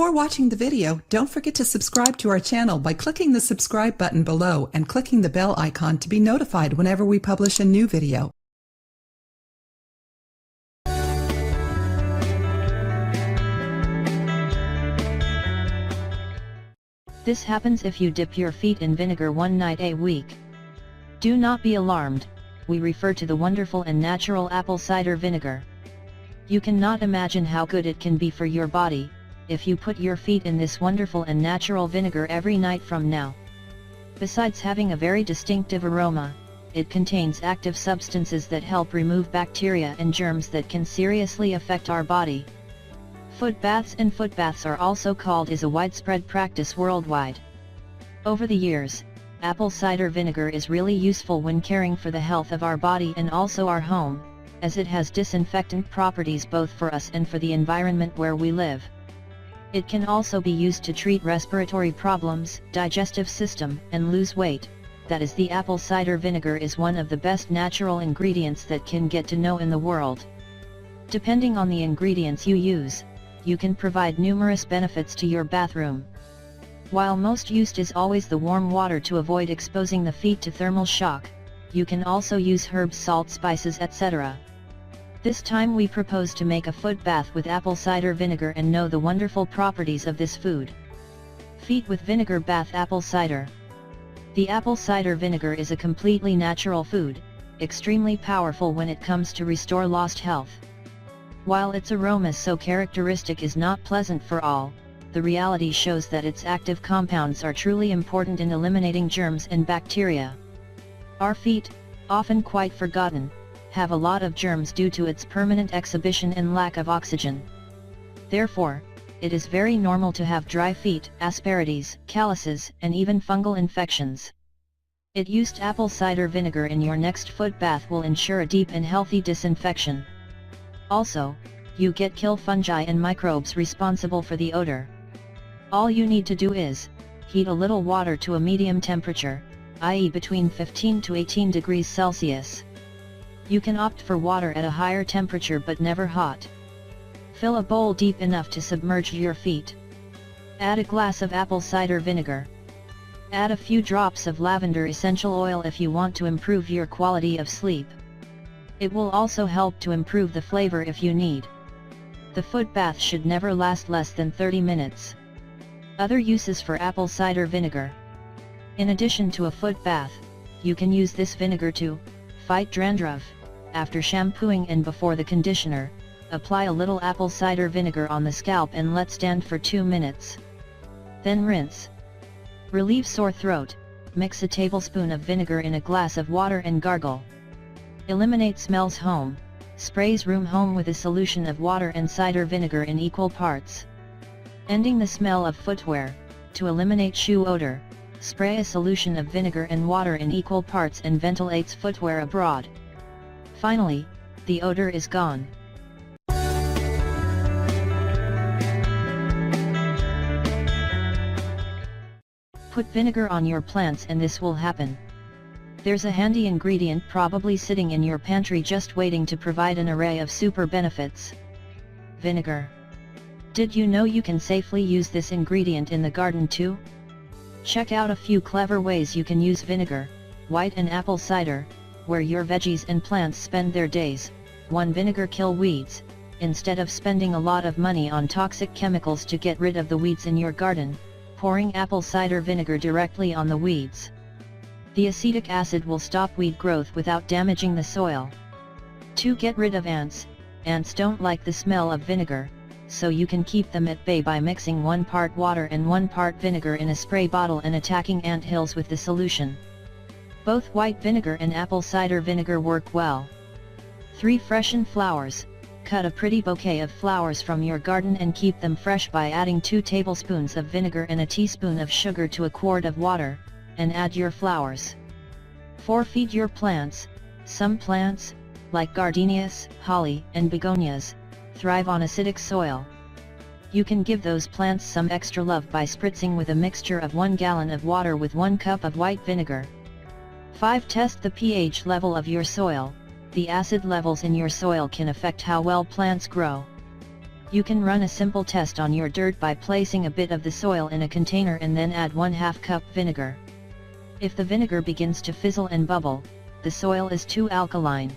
Before watching the video, don't forget to subscribe to our channel by clicking the subscribe button below and clicking the bell icon to be notified whenever we publish a new video. This happens if you dip your feet in vinegar one night a week. Do not be alarmed, we refer to the wonderful and natural apple cider vinegar. You cannot imagine how good it can be for your body, if you put your feet in this wonderful and natural vinegar every night from now. Besides having a very distinctive aroma, it contains active substances that help remove bacteria and germs that can seriously affect our body. Foot baths and foot baths are also called is a widespread practice worldwide. Over the years, apple cider vinegar is really useful when caring for the health of our body and also our home, as it has disinfectant properties both for us and for the environment where we live. It can also be used to treat respiratory problems, digestive system, and lose weight. That is, the apple cider vinegar is one of the best natural ingredients that can get to know in the world. Depending on the ingredients you use, you can provide numerous benefits to your bathroom. While most used is always the warm water to avoid exposing the feet to thermal shock, you can also use herbs, salt, spices, etc. This time we propose to make a foot bath with apple cider vinegar and know the wonderful properties of this food. Feet with vinegar bath apple cider. The apple cider vinegar is a completely natural food, extremely powerful when it comes to restore lost health. While its aroma so characteristic is not pleasant for all, the reality shows that its active compounds are truly important in eliminating germs and bacteria. Our feet, often quite forgotten, have a lot of germs due to its permanent exhibition and lack of oxygen. Therefore, it is very normal to have dry feet, asperities, calluses, and even fungal infections. It used apple cider vinegar in your next foot bath will ensure a deep and healthy disinfection. Also, you get kill fungi and microbes responsible for the odor. All you need to do is heat a little water to a medium temperature, i.e. between 15 to 18 degrees Celsius. You can opt for water at a higher temperature but never hot. Fill a bowl deep enough to submerge your feet. Add a glass of apple cider vinegar. Add a few drops of lavender essential oil if you want to improve your quality of sleep. It will also help to improve the flavor if you need. The foot bath should never last less than 30 minutes. Other uses for apple cider vinegar. In addition to a foot bath, you can use this vinegar to fight dandruff. After shampooing and before the conditioner, apply a little apple cider vinegar on the scalp and let stand for 2 minutes. Then rinse. Relieve sore throat, mix a tablespoon of vinegar in a glass of water and gargle. Eliminate smells home, sprays room home with a solution of water and cider vinegar in equal parts. Ending the smell of footwear, to eliminate shoe odor, spray a solution of vinegar and water in equal parts and ventilates footwear abroad. Finally, the odor is gone. Put vinegar on your plants and this will happen. There's a handy ingredient probably sitting in your pantry just waiting to provide an array of super benefits. Vinegar. Did you know you can safely use this ingredient in the garden too? Check out a few clever ways you can use vinegar, white and apple cider, where your veggies and plants spend their days. 1. Vinegar kill weeds. Instead of spending a lot of money on toxic chemicals to get rid of the weeds in your garden, pouring apple cider vinegar directly on the weeds. The acetic acid will stop weed growth without damaging the soil. 2. Get rid of ants. Ants don't like the smell of vinegar, so you can keep them at bay by mixing 1 part water and 1 part vinegar in a spray bottle and attacking ant hills with the solution. Both white vinegar and apple cider vinegar work well. 3. Freshen flowers. Cut a pretty bouquet of flowers from your garden and keep them fresh by adding 2 tablespoons of vinegar and a teaspoon of sugar to a quart of water, and add your flowers. 4. Feed your plants. Some plants, like gardenias, holly, and begonias, thrive on acidic soil. You can give those plants some extra love by spritzing with a mixture of 1 gallon of water with 1 cup of white vinegar. 5. Test the pH level of your soil. The acid levels in your soil can affect how well plants grow. You can run a simple test on your dirt by placing a bit of the soil in a container and then add 1/2 cup vinegar. If the vinegar begins to fizzle and bubble, the soil is too alkaline.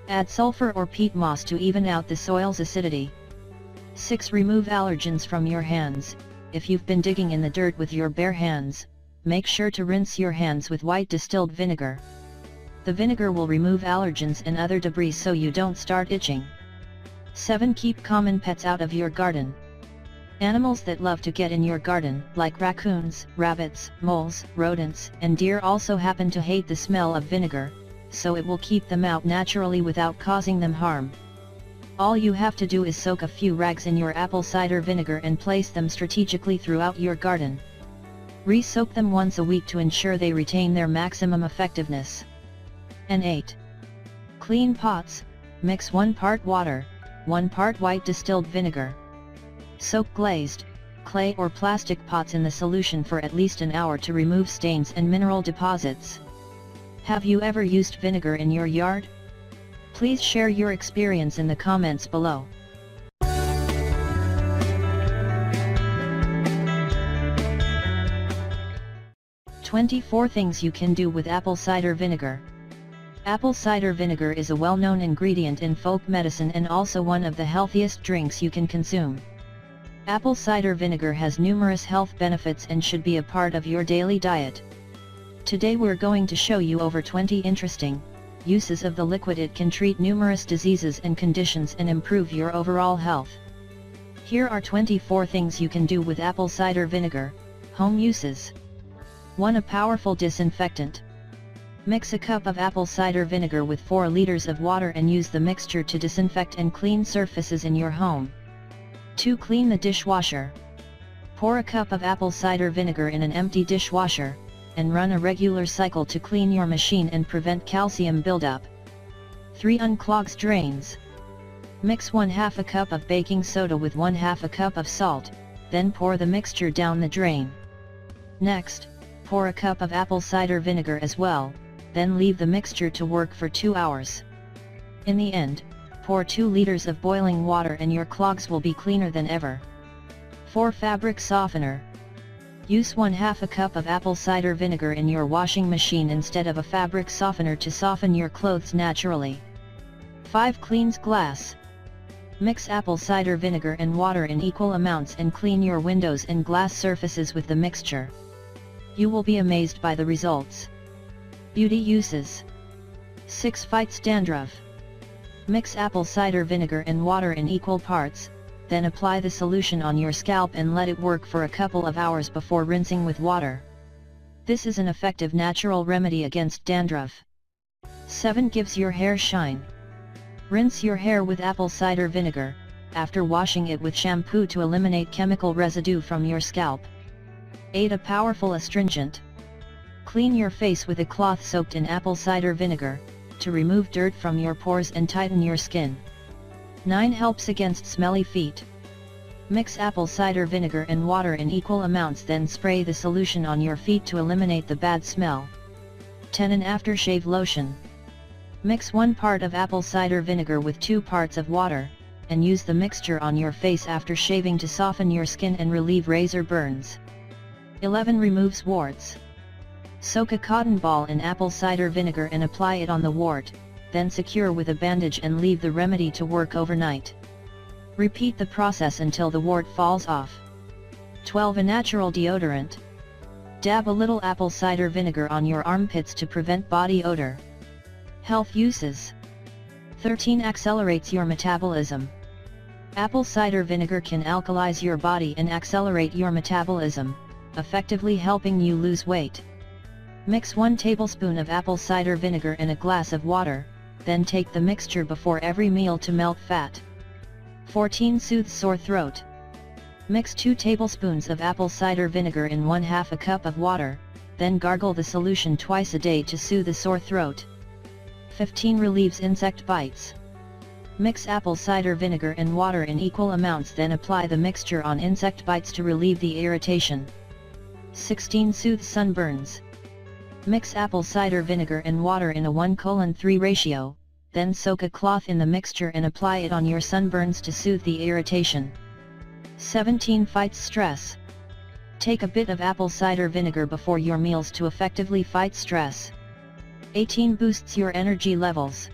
Add sulfur or peat moss to even out the soil's acidity. 6. Remove allergens from your hands. If you've been digging in the dirt with your bare hands, make sure to rinse your hands with white distilled vinegar. The vinegar will remove allergens and other debris so you don't start itching. 7. Keep common pets out of your garden. Animals that love to get in your garden, like raccoons, rabbits, moles, rodents, and deer also happen to hate the smell of vinegar, so it will keep them out naturally without causing them harm. All you have to do is soak a few rags in your apple cider vinegar and place them strategically throughout your garden. Re-soak them once a week to ensure they retain their maximum effectiveness. And 8. Clean pots. Mix 1 part water, 1 part white distilled vinegar. Soak glazed, clay or plastic pots in the solution for at least an hour to remove stains and mineral deposits. Have you ever used vinegar in your yard? Please share your experience in the comments below. "24 Things you can do with apple cider vinegar." Apple cider vinegar is a well-known ingredient in folk medicine and also one of the healthiest drinks you can consume. Apple cider vinegar has numerous health benefits and should be a part of your daily diet. Today we're going to show you over 20 interesting uses of the liquid. It can treat numerous diseases and conditions and improve your overall health. Here are 24 things you can do with apple cider vinegar. Home uses. 1. A powerful disinfectant. Mix a cup of apple cider vinegar with 4 liters of water and use the mixture to disinfect and clean surfaces in your home. 2. Clean the dishwasher. Pour a cup of apple cider vinegar in an empty dishwasher, and run a regular cycle to clean your machine and prevent calcium buildup. 3. Unclogs drains. Mix 1/2 a cup of baking soda with 1/2 a cup of salt, then pour the mixture down the drain. Next, pour a cup of apple cider vinegar as well, then leave the mixture to work for 2 hours. In the end, pour 2 liters of boiling water and your clogs will be cleaner than ever. 4. Fabric softener. Use 1/2 a cup of apple cider vinegar in your washing machine instead of a fabric softener to soften your clothes naturally. 5. Cleans glass. Mix apple cider vinegar and water in equal amounts and clean your windows and glass surfaces with the mixture. You will be amazed by the results. Beauty uses. 6. Fights dandruff. Mix apple cider vinegar and water in equal parts, then apply the solution on your scalp and let it work for a couple of hours before rinsing with water. This is an effective natural remedy against dandruff. 7. Gives your hair shine. Rinse your hair with apple cider vinegar, after washing it with shampoo to eliminate chemical residue from your scalp. 8. A powerful astringent. Clean your face with a cloth soaked in apple cider vinegar, to remove dirt from your pores and tighten your skin. 9. Helps against smelly feet. Mix apple cider vinegar and water in equal amounts, then spray the solution on your feet to eliminate the bad smell. 10. An aftershave lotion. Mix 1 part of apple cider vinegar with 2 parts of water, and use the mixture on your face after shaving to soften your skin and relieve razor burns. 11. Removes warts. Soak a cotton ball in apple cider vinegar and apply it on the wart, then secure with a bandage and leave the remedy to work overnight. Repeat the process until the wart falls off. 12. A natural deodorant. Dab a little apple cider vinegar on your armpits to prevent body odor. Health uses. 13. Accelerates your metabolism. Apple cider vinegar can alkalize your body and accelerate your metabolism, effectively helping you lose weight. Mix 1 tablespoon of apple cider vinegar in a glass of water, then take the mixture before every meal to melt fat. 14. Soothes sore throat. Mix 2 tablespoons of apple cider vinegar in 1/2 a cup of water, then gargle the solution twice a day to soothe the sore throat. 15. Relieves insect bites. Mix apple cider vinegar and water in equal amounts, then apply the mixture on insect bites to relieve the irritation. 16. Soothes sunburns. Mix apple cider vinegar and water in a 1:3 ratio, then soak a cloth in the mixture and apply it on your sunburns to soothe the irritation. 17 Fights stress. Take a bit of apple cider vinegar before your meals to effectively fight stress. 18 Boosts your energy levels.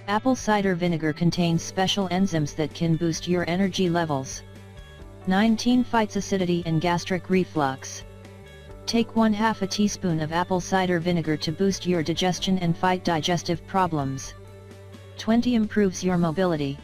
Apple cider vinegar contains special enzymes that can boost your energy levels. 19 Fights acidity and gastric reflux. Take 1/2 teaspoon of apple cider vinegar to boost your digestion and fight digestive problems. 20 Improves your mobility.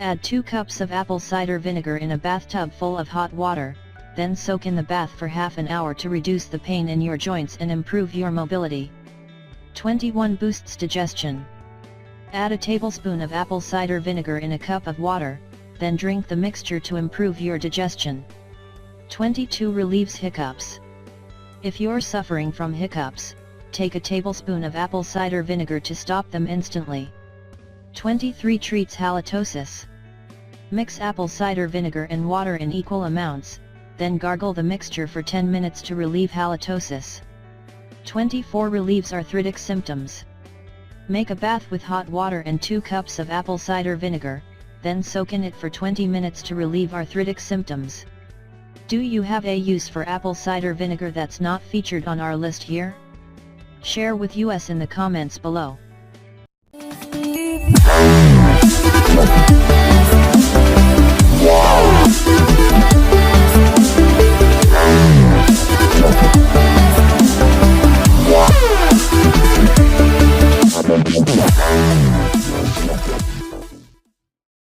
Add 2 cups of apple cider vinegar in a bathtub full of hot water, then soak in the bath for half an hour to reduce the pain in your joints and improve your mobility. 21 Boosts digestion. Add a tablespoon of apple cider vinegar in a cup of water, then drink the mixture to improve your digestion. 22 Relieves hiccups. If you're suffering from hiccups, take a tablespoon of apple cider vinegar to stop them instantly. 23 Treats halitosis. Mix apple cider vinegar and water in equal amounts, then gargle the mixture for 10 minutes to relieve halitosis. 24 Relieves arthritic symptoms. Make a bath with hot water and 2 cups of apple cider vinegar, then soak in it for 20 minutes to relieve arthritic symptoms. Do you have a use for apple cider vinegar that's not featured on our list here? Share with us in the comments below.